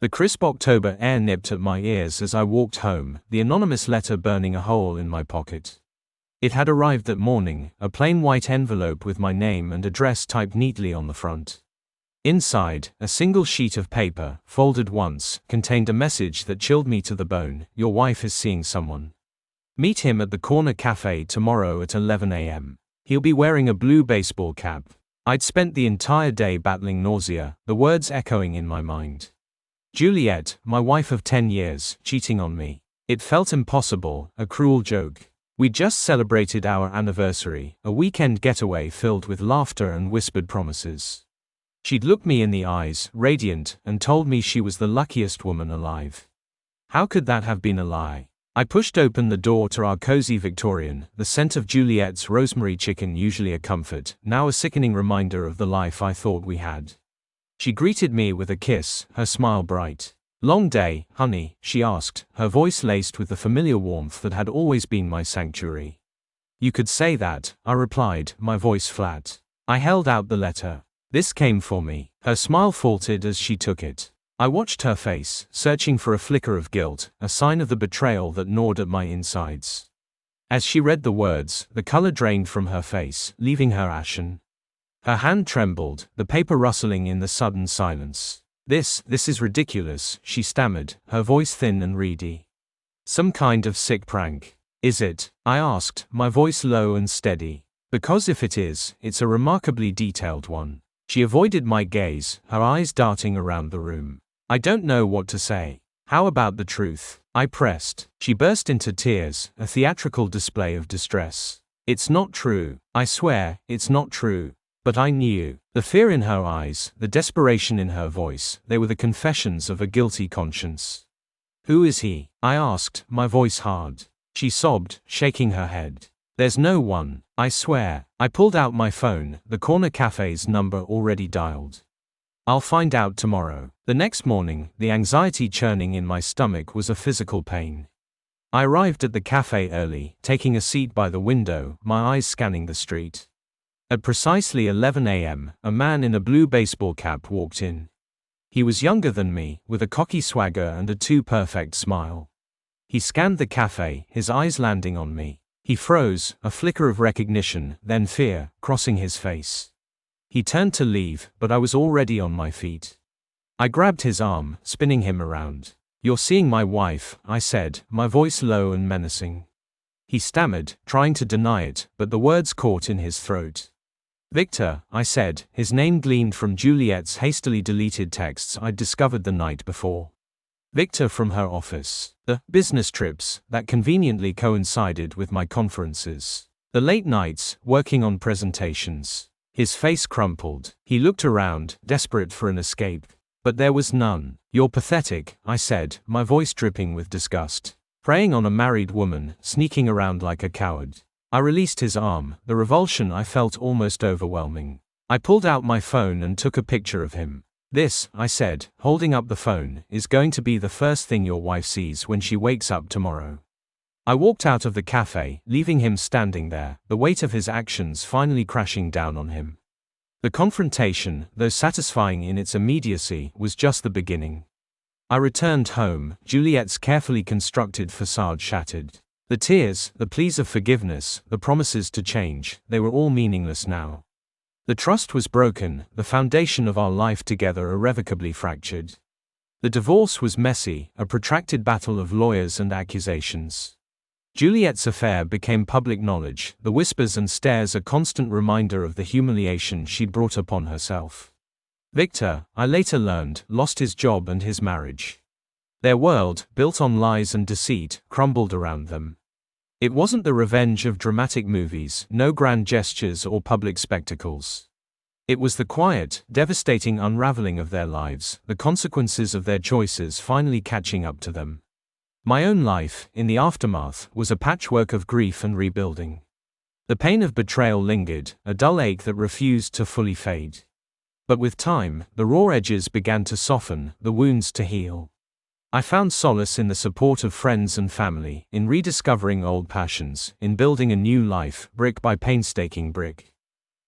The crisp October air nipped at my ears as I walked home, the anonymous letter burning a hole in my pocket. It had arrived that morning, a plain white envelope with my name and address typed neatly on the front. Inside, a single sheet of paper, folded once, contained a message that chilled me to the bone: "Your wife is seeing someone. Meet him at the corner cafe tomorrow at 11 a.m. He'll be wearing a blue baseball cap." I'd spent the entire day battling nausea, the words echoing in my mind. Juliet, my wife of 10 years, cheating on me. It felt impossible, a cruel joke. We'd just celebrated our anniversary, a weekend getaway filled with laughter and whispered promises. She'd looked me in the eyes, radiant, and told me she was the luckiest woman alive. How could that have been a lie? I pushed open the door to our cozy Victorian, the scent of Juliet's rosemary chicken, usually a comfort, now a sickening reminder of the life I thought we had. She greeted me with a kiss, her smile bright. "Long day, honey?" she asked, her voice laced with the familiar warmth that had always been my sanctuary. "You could say that," I replied, my voice flat. I held out the letter. "This came for me." Her smile faltered as she took it. I watched her face, searching for a flicker of guilt, a sign of the betrayal that gnawed at my insides. As she read the words, the color drained from her face, leaving her ashen. Her hand trembled, the paper rustling in the sudden silence. This is ridiculous," she stammered, her voice thin and reedy. "Some kind of sick prank. Is it?" I asked, my voice low and steady. "Because if it is, it's a remarkably detailed one." She avoided my gaze, her eyes darting around the room. "I don't know what to say." "How about the truth?" I pressed. She burst into tears, a theatrical display of distress. "It's not true. I swear, it's not true." But I knew. The fear in her eyes, the desperation in her voice, they were the confessions of a guilty conscience. "Who is he?" I asked, my voice hard. She sobbed, shaking her head. "There's no one, I swear." I pulled out my phone, the corner cafe's number already dialed. "I'll find out tomorrow." The next morning, the anxiety churning in my stomach was a physical pain. I arrived at the cafe early, taking a seat by the window, my eyes scanning the street. At precisely 11 a.m., a man in a blue baseball cap walked in. He was younger than me, with a cocky swagger and a too-perfect smile. He scanned the cafe, his eyes landing on me. He froze, a flicker of recognition, then fear, crossing his face. He turned to leave, but I was already on my feet. I grabbed his arm, spinning him around. "You're seeing my wife," I said, my voice low and menacing. He stammered, trying to deny it, but the words caught in his throat. "Victor," I said, his name gleamed from Juliet's hastily deleted texts I'd discovered the night before. Victor from her office. The business trips that conveniently coincided with my conferences. The late nights, working on presentations. His face crumpled. He looked around, desperate for an escape. But there was none. "You're pathetic," I said, my voice dripping with disgust. "Preying on a married woman, sneaking around like a coward." I released his arm, the revulsion I felt almost overwhelming. I pulled out my phone and took a picture of him. "This," I said, holding up the phone, "is going to be the first thing your wife sees when she wakes up tomorrow." I walked out of the cafe, leaving him standing there, the weight of his actions finally crashing down on him. The confrontation, though satisfying in its immediacy, was just the beginning. I returned home, Juliet's carefully constructed facade shattered. The tears, the pleas of forgiveness, the promises to change, they were all meaningless now. The trust was broken, the foundation of our life together irrevocably fractured. The divorce was messy, a protracted battle of lawyers and accusations. Juliet's affair became public knowledge, the whispers and stares a constant reminder of the humiliation she'd brought upon herself. Victor, I later learned, lost his job and his marriage. Their world, built on lies and deceit, crumbled around them. It wasn't the revenge of dramatic movies, no grand gestures or public spectacles. It was the quiet, devastating unraveling of their lives, the consequences of their choices finally catching up to them. My own life, in the aftermath, was a patchwork of grief and rebuilding. The pain of betrayal lingered, a dull ache that refused to fully fade. But with time, the raw edges began to soften, the wounds to heal. I found solace in the support of friends and family, in rediscovering old passions, in building a new life, brick by painstaking brick.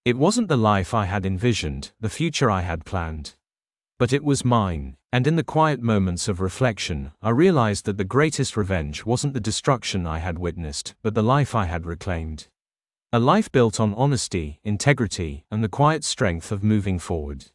It wasn't the life I had envisioned, the future I had planned. But it was mine, and in the quiet moments of reflection, I realized that the greatest revenge wasn't the destruction I had witnessed, but the life I had reclaimed. A life built on honesty, integrity, and the quiet strength of moving forward.